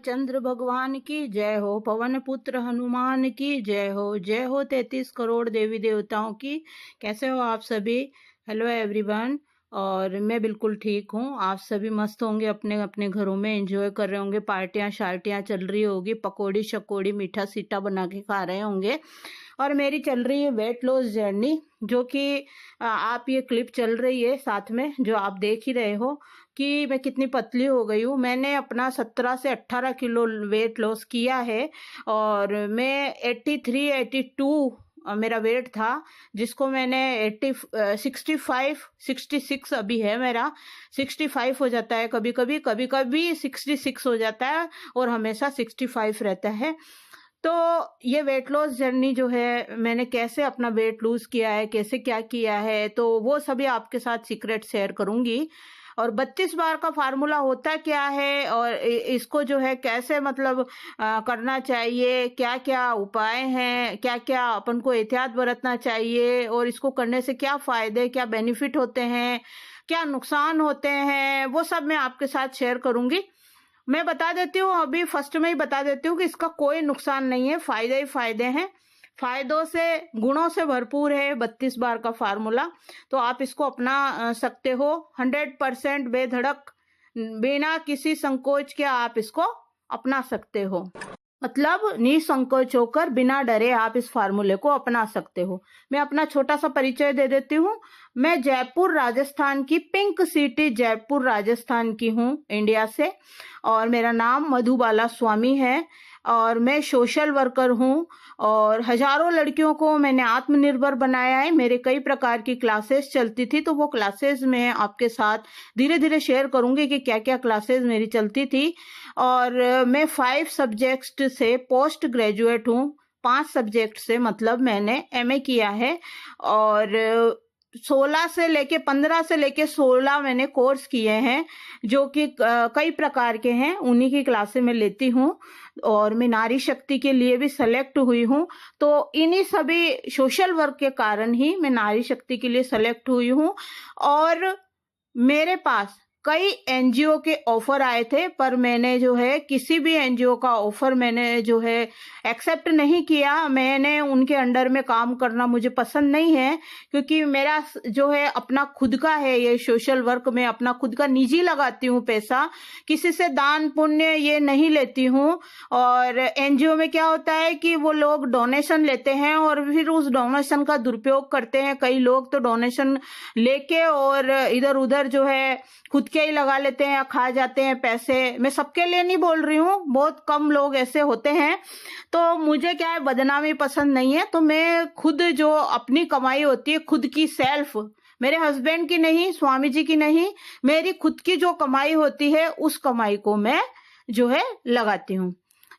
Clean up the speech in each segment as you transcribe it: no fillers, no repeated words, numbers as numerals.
रामचंद्र भगवान की जय हो, पवन पुत्र हनुमान की जय हो 33 करोड़ देवी देवताओं की। कैसे हो आप सभी? Hello everyone. और मैं बिल्कुल ठीक हूँ। आप सभी मस्त होंगे, अपने अपने घरों में एंजॉय कर रहे होंगे, पार्टियां शार्टियां चल रही होगी, पकोड़ी शकोड़ी मीठा सीटा बना के खा रहे होंगे। और मेरी चल रही है वेट लॉस जर्नी, जो कि आप ये क्लिप चल रही है साथ में जो आप देख ही रहे हो कि मैं कितनी पतली हो गई हूँ। मैंने अपना 17 से 18 किलो वेट लॉस किया है और मैं 83 82 मेरा वेट था, जिसको मैंने 65 66 अभी है मेरा। 65 हो जाता है कभी कभी, कभी कभी 66 हो जाता है और हमेशा 65 रहता है। तो ये वेट लॉस जर्नी जो है, मैंने कैसे अपना वेट लूज किया है, कैसे क्या किया है, तो वो सभी आपके साथ सीक्रेट शेयर करूंगी। और 32 बार का फार्मूला होता क्या है और इसको जो है कैसे मतलब करना चाहिए, क्या क्या उपाय हैं, क्या क्या अपन को एहतियात बरतना चाहिए और इसको करने से क्या फायदे, क्या बेनिफिट होते हैं, क्या नुकसान होते हैं, वो सब मैं आपके साथ शेयर करूंगी। मैं बता देती हूँ, अभी फर्स्ट में ही बता देती हूँ कि इसका कोई नुकसान नहीं है, फायदे ही फायदे हैं। फायदों से गुणों से भरपूर है 32 बार का फार्मूला। तो आप इसको अपना सकते हो 100% बेधड़क, बिना किसी संकोच के आप इसको अपना सकते हो। मतलब निसंकोच होकर बिना डरे आप इस फार्मूले को अपना सकते हो। मैं अपना छोटा सा परिचय दे देती हूँ। मैं जयपुर राजस्थान की, पिंक सिटी जयपुर राजस्थान की हूँ, इंडिया से। और मेरा नाम मधुबाला स्वामी है और मैं सोशल वर्कर हूँ और हजारों लड़कियों को मैंने आत्मनिर्भर बनाया है। मेरे कई प्रकार की क्लासेस चलती थी, तो वो क्लासेस मैं आपके साथ धीरे धीरे शेयर करूंगी कि क्या क्या क्लासेस मेरी चलती थी। और मैं 5 सब्जेक्ट से पोस्ट ग्रेजुएट हूँ। 5 सब्जेक्ट से मतलब मैंने एमए किया है और 15 से लेके 16 मैंने कोर्स किए हैं, जो कि कई प्रकार के हैं, उन्हीं की क्लासे में लेती हूँ। और मैं नारी शक्ति के लिए भी सेलेक्ट हुई हूँ, तो इन्हीं सभी सोशल वर्क के कारण ही मैं नारी शक्ति के लिए सेलेक्ट हुई हूँ। और मेरे पास कई एनजीओ के ऑफर आए थे, पर मैंने जो है किसी भी एनजीओ का ऑफर मैंने जो है एक्सेप्ट नहीं किया। मैंने उनके अंडर में काम करना मुझे पसंद नहीं है, क्योंकि मेरा जो है अपना खुद का है ये सोशल वर्क। में अपना खुद का निजी लगाती हूँ पैसा, किसी से दान पुण्य ये नहीं लेती हूँ। और एनजीओ में क्या होता है कि वो लोग डोनेशन लेते हैं और फिर उस डोनेशन का दुरुपयोग करते हैं। कई लोग तो डोनेशन लेके और इधर उधर जो है खुद के ही लगा लेते हैं या खा जाते हैं पैसे। मैं सबके लिए नहीं बोल रही हूँ, बहुत कम लोग ऐसे होते हैं। तो मुझे क्या है, बदनामी पसंद नहीं है। तो मैं खुद जो अपनी कमाई होती है, खुद की सेल्फ, मेरे हस्बैंड की नहीं, स्वामी जी की नहीं, मेरी खुद की जो कमाई होती है उस कमाई को मैं जो है लगाती हूँ।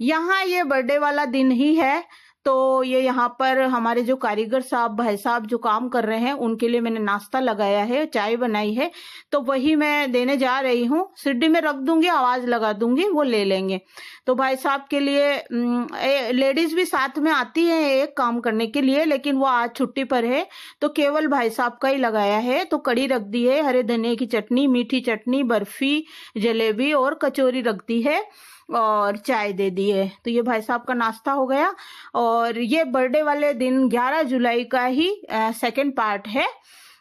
यहाँ ये बर्थडे वाला दिन ही है, तो ये यहाँ पर हमारे जो कारीगर साहब, भाई साहब जो काम कर रहे हैं, उनके लिए मैंने नाश्ता लगाया है, चाय बनाई है, तो वही मैं देने जा रही हूँ। सीढ़ी में रख दूंगी, आवाज लगा दूंगी, वो ले लेंगे। तो भाई साहब के लिए लेडीज भी साथ में आती है एक काम करने के लिए, लेकिन वो आज छुट्टी पर है, तो केवल भाई साहब का ही लगाया है। तो कड़ी रख दी है, हरे धनिया की चटनी, मीठी चटनी, बर्फी, जलेबी और कचौरी रख दी है और चाय दे दी है। तो ये भाई साहब का नाश्ता हो गया। और ये बर्थडे वाले दिन 11 जुलाई का ही सेकंड पार्ट है।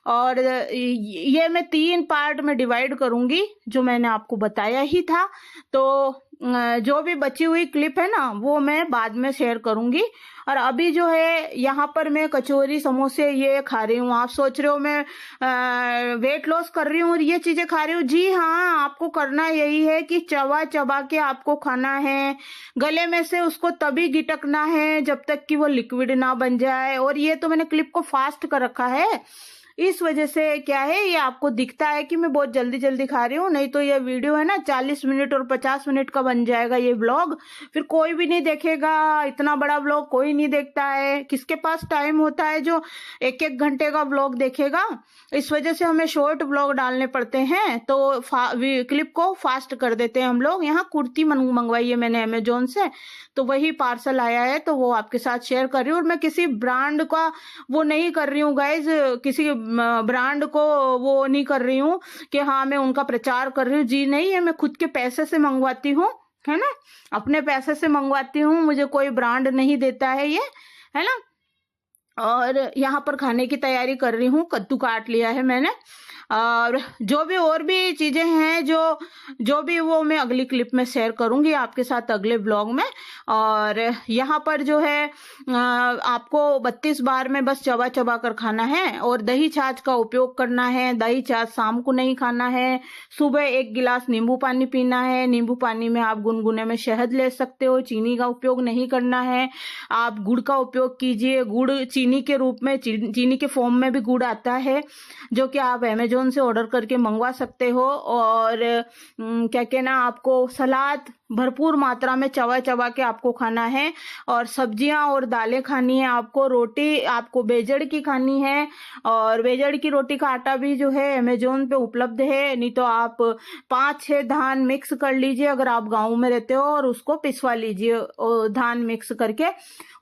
और ये मैं 3 पार्ट में डिवाइड करूंगी, जो मैंने आपको बताया ही था। तो जो भी बची हुई क्लिप है ना, वो मैं बाद में शेयर करूंगी। और अभी जो है यहाँ पर मैं कचौरी समोसे ये खा रही हूँ। आप सोच रहे हो मैं वेट लॉस कर रही हूँ और ये चीजें खा रही हूँ। जी हाँ, आपको करना यही है कि चबा चबा के आपको खाना है। गले में से उसको तभी गिटकना है जब तक कि वो लिक्विड ना बन जाए। और ये तो मैंने क्लिप को फास्ट कर रखा है, इस वजह से क्या है, ये आपको दिखता है कि मैं बहुत जल्दी जल्दी खा रही हूँ। नहीं तो ये वीडियो है ना 40 मिनट और 50 मिनट का बन जाएगा ये व्लॉग, फिर कोई भी नहीं देखेगा। इतना बड़ा व्लॉग कोई नहीं देखता है, किसके पास टाइम होता है जो 1-1 घंटे का व्लॉग देखेगा। इस वजह से हमें शॉर्ट व्लॉग डालने पड़ते हैं, तो क्लिप को फास्ट कर देते हैं हम लोग। यहाँ कुर्ती मंगवाई है मैंने अमेजोन से, तो वही पार्सल आया है, तो वो आपके साथ शेयर कर रही हूँ। और मैं किसी ब्रांड का वो नहीं कर रही हूँ गाइज, किसी ब्रांड को वो नहीं कर रही हूँ कि हाँ मैं उनका प्रचार कर रही हूँ। जी नहीं, है मैं खुद के पैसे से मंगवाती हूँ। है ना, अपने पैसे से मंगवाती हूँ, मुझे कोई ब्रांड नहीं देता है ये, है ना। और यहाँ पर खाने की तैयारी कर रही हूँ, कद्दू काट लिया है मैंने, और जो भी और भी चीजें हैं जो जो भी वो मैं अगली क्लिप में शेयर करूंगी आपके साथ अगले ब्लॉग में। और यहाँ पर जो है आपको 32 बार में बस चबा चबा कर खाना है, और दही छाछ का उपयोग करना है। दही छाछ शाम को नहीं खाना है, सुबह 1 गिलास नींबू पानी पीना है। नींबू पानी में आप गुनगुने में शहद ले सकते हो, चीनी का उपयोग नहीं करना है। आप गुड़ का उपयोग कीजिए, गुड़ चीनी के रूप में, चीनी के फॉर्म में भी गुड़ आता है, जो कि आप अमेजोन से ऑर्डर करके मंगवा सकते हो। और क्या कहना, आपको सलाद भरपूर मात्रा में चबा चबा के आपको खाना है, और सब्जियां और दालें खानी है आपको। रोटी आपको बेजड़ की खानी है, और बेजड़ की रोटी का आटा भी जो है अमेजोन पे उपलब्ध है, नहीं तो आप 5-6 धान मिक्स कर लीजिए अगर आप गाँव में रहते हो, और उसको पिसवा लीजिए धान मिक्स करके।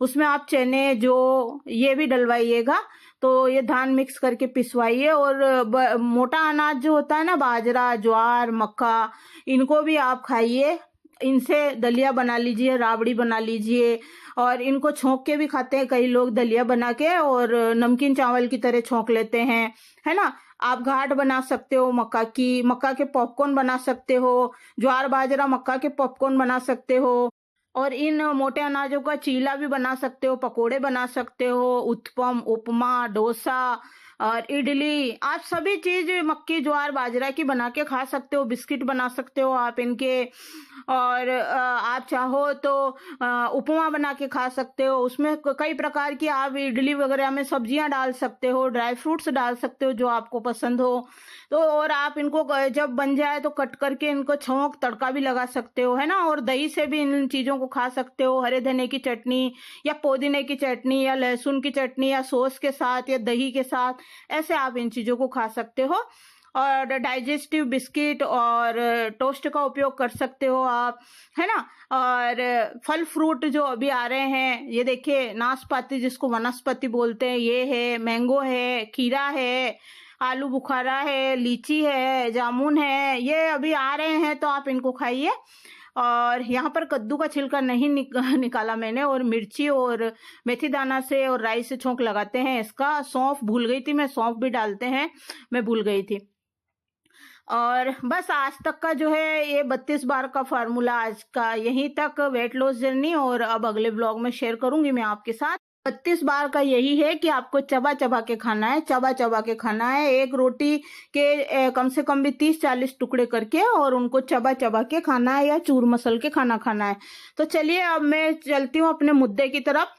उसमें आप चने जो ये भी डलवाइएगा, तो ये धान मिक्स करके पिसवाइए। और मोटा अनाज जो होता है ना, बाजरा, ज्वार, मक्का, इनको भी आप खाइए। इनसे दलिया बना लीजिए, राबड़ी बना लीजिए, और इनको छोंक के भी खाते हैं कई लोग, दलिया बना के, और नमकीन चावल की तरह छोंक लेते हैं, है ना। आप घाट बना सकते हो मक्का की, मक्का के पॉपकॉर्न बना सकते हो, ज्वार बाजरा मक्का के पॉपकॉर्न बना सकते हो, और इन मोटे अनाजों का चीला भी बना सकते हो, पकोड़े बना सकते हो, उत्पम, उपमा, डोसा और इडली, आप सभी चीज मक्की, ज्वार, बाजरा की बना के खा सकते हो। बिस्किट बना सकते हो आप इनके, और आप चाहो तो उपमा बना के खा सकते हो। उसमें कई प्रकार की आप इडली वगैरह में सब्जियां डाल सकते हो, ड्राई फ्रूट्स डाल सकते हो जो आपको पसंद हो तो। और आप इनको जब बन जाए तो कट करके इनको छौंक तड़का भी लगा सकते हो, है ना। और दही से भी इन चीजों को खा सकते हो, हरे धनिया की चटनी या पुदीने की चटनी या लहसुन की चटनी या सॉस के साथ या दही के साथ, ऐसे आप इन चीजों को खा सकते हो। और डाइजेस्टिव बिस्किट और टोस्ट का उपयोग कर सकते हो आप, है ना। और फल फ्रूट जो अभी आ रहे हैं, ये देखिए नाशपाती जिसको वनस्पति बोलते हैं, ये है, मैंगो है, खीरा है, आलू बुखारा है, लीची है, जामुन है, ये अभी आ रहे हैं, तो आप इनको खाइए। और यहाँ पर कद्दू का छिलका नहीं निकाला मैंने, और मिर्ची और मेथी दाना से और राई से छोंक लगाते हैं इसका। सौंफ भूल गई थी मैं, सौंफ भी डालते हैं, मैं भूल गई थी। और बस आज तक का जो है ये 32 बार का फार्मूला, आज का यहीं तक वेट लॉस जर्नी, और अब अगले ब्लॉग में शेयर करूंगी मैं आपके साथ। 32 बार का यही है कि आपको चबा चबा के खाना है, चबा चबा के खाना है। एक रोटी के कम से कम भी 30-40 टुकड़े करके, और उनको चबा चबा के खाना है, या चूर मसल के खाना खाना है। तो चलिए अब मैं चलती हूँ अपने मुद्दे की तरफ।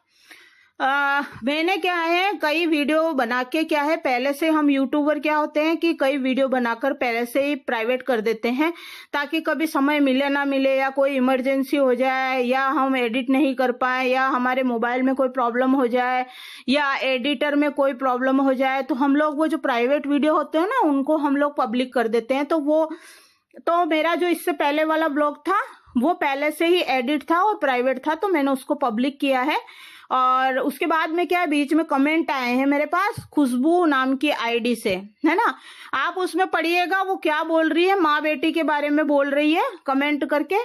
मैंने क्या है, कई वीडियो बना के, क्या है, पहले से हम यूट्यूबर क्या होते हैं कि कई वीडियो बनाकर पहले से ही प्राइवेट कर देते हैं, ताकि कभी समय मिले ना मिले, या कोई इमरजेंसी हो जाए, या हम एडिट नहीं कर पाए, या हमारे मोबाइल में कोई प्रॉब्लम हो जाए, या एडिटर में कोई प्रॉब्लम हो जाए, तो हम लोग वो जो प्राइवेट वीडियो होते हैं ना, उनको हम लोग पब्लिक कर देते हैं। तो मेरा जो इससे पहले वाला ब्लॉग था वो पहले से ही एडिट था और प्राइवेट था, तो मैंने उसको पब्लिक किया है। और उसके बाद में क्या है, बीच में कमेंट आए हैं मेरे पास खुशबू नाम की आईडी से, है ना। आप उसमें पढ़िएगा वो क्या बोल रही है, माँ बेटी के बारे में बोल रही है कमेंट करके।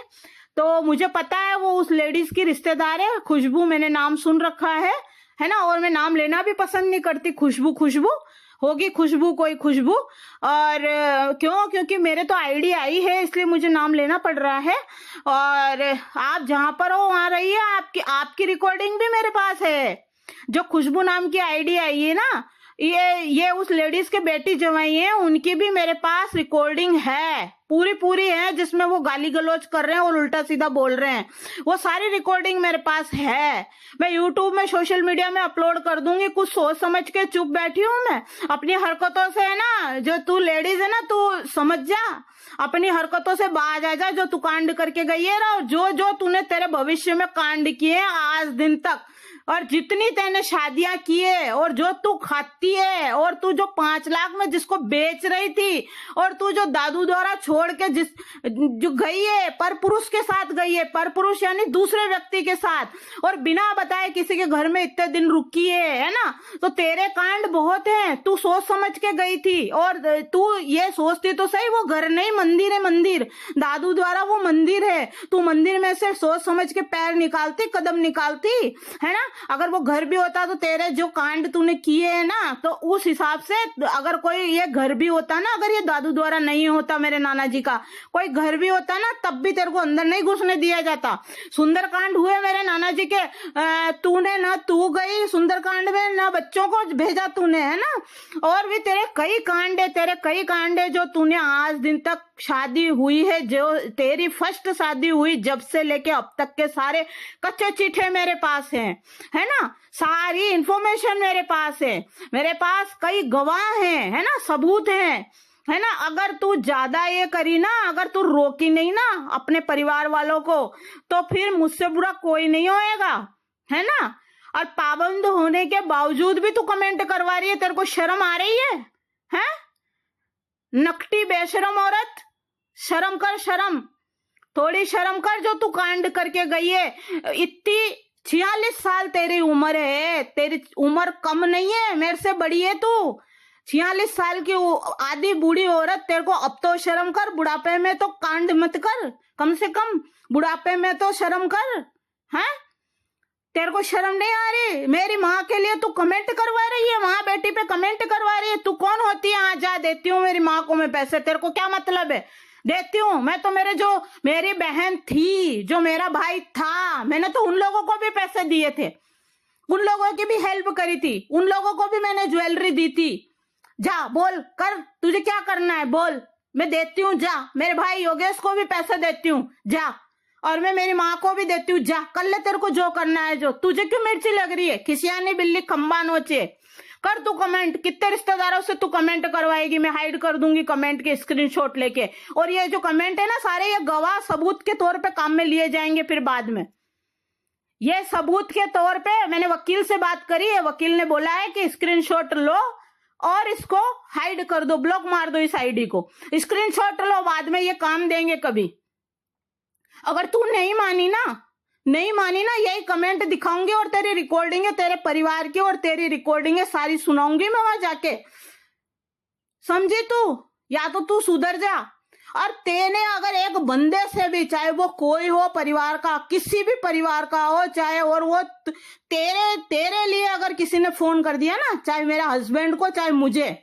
तो मुझे पता है वो उस लेडीज की रिश्तेदार है, खुशबू, मैंने नाम सुन रखा है ना। और मैं नाम लेना भी पसंद नहीं करती, खुशबू होगी, खुशबू कोई खुशबू। और क्योंकि मेरे तो आईडी आई है, इसलिए मुझे नाम लेना पड़ रहा है। और आप जहां पर हो वहां रहिए, आपकी रिकॉर्डिंग भी मेरे पास है। जो खुशबू नाम की आईडी आई है ना, ये उस लेडीज के बेटी जवाई है, उनकी भी मेरे पास रिकॉर्डिंग है, पूरी है, जिसमें वो गाली गलौज कर रहे हैं और उल्टा सीधा बोल रहे हैं। वो सारी रिकॉर्डिंग मेरे पास है। मैं यूट्यूब में, सोशल मीडिया में अपलोड कर दूंगी। कुछ सोच समझ के चुप बैठी हूं मैं अपनी हरकतों से, है ना। जो तू लेडीज है ना, तू समझ जा, अपनी हरकतों से बाज आ जा, जो तू कांड करके गई है ना, और जो तूने तेरे भविष्य में कांड किए आज दिन तक, और जितनी तैने शादियां की है और जो तू खाती है और तू जो 5 लाख में जिसको बेच रही थी और तू जो दादू द्वारा छोड़ के जो गई है पर पुरुष के साथ गई है, पर पुरुष यानी दूसरे व्यक्ति के साथ, और बिना बताए किसी के घर में इतने दिन रुकी है ना। तो तेरे कांड बहुत हैं। तू सोच समझ के गई थी और तू ये सोचती तो सही वो घर नहीं मंदिर है, मंदिर दादू द्वारा वो मंदिर है। तू मंदिर में से सोच समझ के पैर निकालती, कदम निकालती है ना। अगर वो घर भी होता तो तेरे जो कांड तूने किए है ना, तो उस हिसाब से अगर कोई ये घर भी होता ना, अगर ये दादू द्वारा नहीं होता, मेरे नाना जी का कोई घर भी होता ना, तब भी तेरे को अंदर नहीं घुसने दिया जाता। सुंदरकांड हुए मेरे नाना जी के, तूने ना, तू गई सुंदरकांड में ना, बच्चों को भेजा तूने, है ना। और भी तेरे कई कांड है, तेरे कई कांड है जो तूने आज दिन तक शादी हुई है, जो तेरी फर्स्ट शादी हुई जब से लेके अब तक के सारे कच्चे चिट्ठे मेरे पास हैं, है ना। सारी इंफॉर्मेशन मेरे पास है, मेरे पास कई गवाह हैं, है ना, सबूत हैं, है ना। अगर तू ज्यादा ये करी ना, अगर तू रोकी नहीं ना अपने परिवार वालों को, तो फिर मुझसे बुरा कोई नहीं होएगा, है ना। और पाबंद होने के बावजूद भी तू कमेंट करवा रही है, तेरे को शर्म आ रही है? हैं? नकटी बेशरम औरत, शर्म कर, शर्म, थोड़ी शर्म कर। जो तू कांड करके गई है, इतनी 46 साल तेरी उम्र है, तेरी उम्र कम नहीं है, मेरे से बड़ी है तू। 46 साल की आधी बूढ़ी औरत, तेरे को अब तो शर्म कर। बुढ़ापे में तो कांड मत कर, कम से कम बुढ़ापे में तो शर्म कर, हैं? तेरे को शर्म नहीं आ रही? मेरी माँ के लिए तू कमेंट करवा रही है, माँ बेटी पे कमेंट करवा रही है। तू कौन होती है? आ जा, देती हूँ मेरी माँ को मैं पैसे, तेरे को क्या मतलब है? देती हूँ मैं तो। मेरी बहन थी, जो मेरा भाई था, मैंने तो उन लोगों को भी पैसे दिए थे, उन लोगों की भी हेल्प करी थी, उन लोगों को भी मैंने ज्वेलरी दी थी। जा, बोल कर, तुझे क्या करना है बोल, मैं देती हूँ। जा, मेरे भाई योगेश को भी पैसे देती हूँ, जा। और मैं मेरी माँ को भी देती हूँ, जा कर ले तेरे को जो करना है। जो तुझे क्यों मिर्ची लग रही है? खिसियानी बिल्ली खंबा नोचे। कर तू कमेंट, कितने रिश्तेदारों से तू कमेंट करवाएगी? मैं हाइड कर दूंगी कमेंट के स्क्रीनशॉट लेके। और ये जो कमेंट है ना, सारे ये गवाह सबूत के तौर पे काम में लिए जाएंगे फिर बाद में। ये सबूत के तौर पे मैंने वकील से बात करी है, वकील ने बोला है कि स्क्रीनशॉट लो और इसको हाइड कर दो, ब्लॉक मार दो इस आईडी को। स्क्रीनशॉट लो, बाद में ये काम देंगे कभी। अगर तू नहीं मानी ना, यही कमेंट दिखाऊंगी और तेरी रिकॉर्डिंग है, तेरे परिवार की और तेरी रिकॉर्डिंग है, सारी सुनाऊंगी मैं वहां जाके, समझी तू? या तो तू सुधर जा। और तेने अगर एक बंदे से भी, चाहे वो कोई हो परिवार का, किसी भी परिवार का हो, चाहे, और वो तेरे लिए अगर किसी ने फोन कर दिया ना, चाहे मेरे हस्बैंड को चाहे मुझे,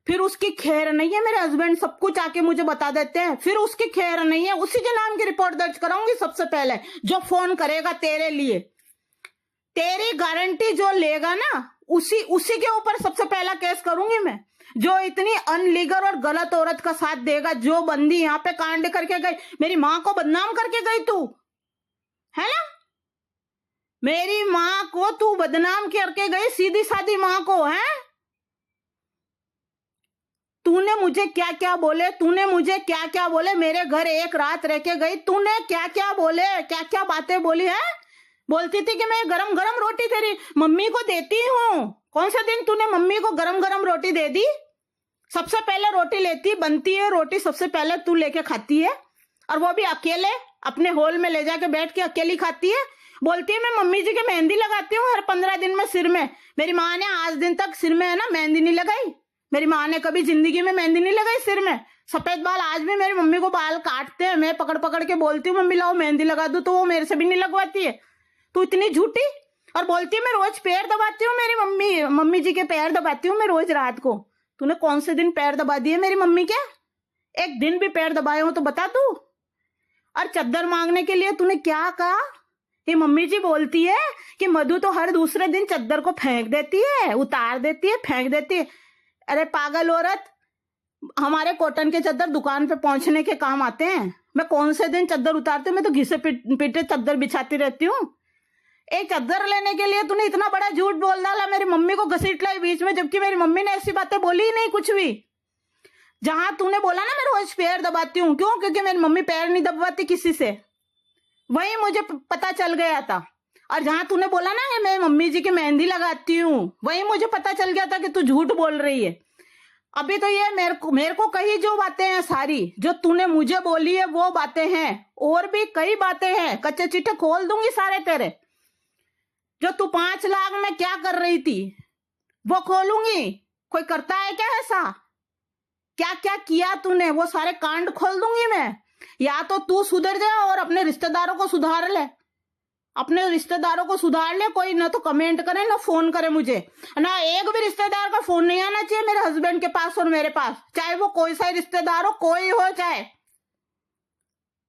फिर उसकी खैर नहीं है। मेरे हस्बैंड सब कुछ आके मुझे बता देते हैं, फिर उसकी खैर नहीं है। उसी के नाम की रिपोर्ट दर्ज कराऊंगी सबसे पहले, जो फोन करेगा तेरे लिए। तेरी गारंटी जो लेगा ना, उसी के ऊपर सबसे पहला केस करूंगी मैं। जो इतनी अनलीगल और गलत औरत का साथ देगा, जो बंदी यहाँ पे कांड करके गई, मेरी माँ को बदनाम करके गई तू, है ना। मेरी माँ को तू बदनाम करके गई, सीधी सादी माँ को, है। तूने मुझे क्या क्या बोले, मेरे घर एक रात रह के गई, तूने क्या क्या बोले, क्या क्या बातें बोली है। बोलती थी कि मैं गरम गरम रोटी तेरी मम्मी को देती हूँ। कौन सा दिन तूने मम्मी को गरम गरम रोटी दे दी? सबसे पहले रोटी लेती, बनती है रोटी, सबसे पहले तू लेके खाती है, और वो भी अकेले अपने हॉल में ले जाके बैठ के अकेली खाती है। बोलती है मैं मम्मी जी की मेहंदी लगाती हूँ हर 15 दिन में सिर में। मेरी माँ ने आज दिन तक सिर में, है ना, मेहंदी नहीं लगाई। मेरी माँ ने कभी जिंदगी में मेहंदी नहीं लगाई सिर में। सफेद बाल आज भी मेरी मम्मी को बाल काटते हैं, मैं पकड़ पकड़ के बोलती हूँ मम्मी लाओ मेहंदी लगा दो, तो वो मेरे से भी नहीं लगवाती है। तू इतनी झूठी। और बोलती है मैं रोज पैर दबाती हूँ, मेरी मम्मी जी के पैर दबाती हूँ मैं रोज रात को। तूने कौन से दिन पैर दबा दिए मेरी मम्मी के? एक दिन भी पैर दबाए हो तो बता तू। और चद्दर मांगने के लिए तूने क्या कहा? ये मम्मी जी बोलती है कि मधु तो हर दूसरे दिन चद्दर को फेंक देती है, उतार देती है, फेंक देती है। अरे पागल औरत, हमारे कॉटन के चद्दर दुकान पे पहुंचने के काम आते हैं। मैं कौन से दिन चद्दर उतारती हूँ? मैं तो घिसे पीटे चद्दर बिछाती रहती हूँ। एक चद्दर लेने के लिए तूने इतना बड़ा झूठ बोल डाला, मेरी मम्मी को घसीट लाई बीच में, जबकि मेरी मम्मी ने ऐसी बातें बोली ही नहीं कुछ भी। जहां तूने बोला ना मैं रोज पैर दबाती हूँ, क्यों? क्योंकि मेरी मम्मी पैर नहीं दबाती किसी से, वही मुझे पता चल गया था। और जहां तूने बोला ना कि मैं मम्मी जी की मेहंदी लगाती हूँ, वही मुझे पता चल गया था कि तू झूठ बोल रही है। अभी तो ये मेरे को कही जो बातें हैं, सारी जो तूने मुझे बोली है वो बातें हैं, और भी कई बातें हैं, कच्चे चिट्ठे खोल दूंगी सारे तेरे। जो तू 5 लाख में क्या कर रही थी वो खोलूंगी। कोई करता है क्या ऐसा? क्या क्या किया तूने वो सारे कांड खोल दूंगी मैं। या तो तू सुधर जा और अपने रिश्तेदारों को सुधार ले, अपने रिश्तेदारों को सुधार ले। कोई ना तो कमेंट करे ना फोन करे मुझे, ना एक भी रिश्तेदार का फोन नहीं आना चाहिए मेरे हस्बैंड के पास और मेरे पास, चाहे वो कोई सा रिश्तेदार हो, कोई हो, चाहे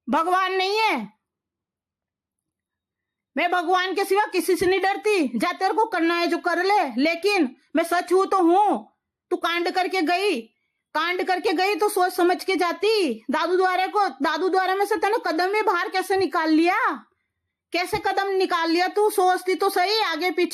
भगवान नहीं है। मैं भगवान के सिवा किसी से नहीं डरती। जा तेरे को करना है जो कर ले, लेकिन मैं सच हूं तो हूं। तू कांड करके गई तो सोच समझ के जाती। दादू द्वारे में से तेने कदम ही बाहर कैसे निकाल लिया? कैसे कदम निकाल लिया? तू सोचती तो सही आगे पीछे।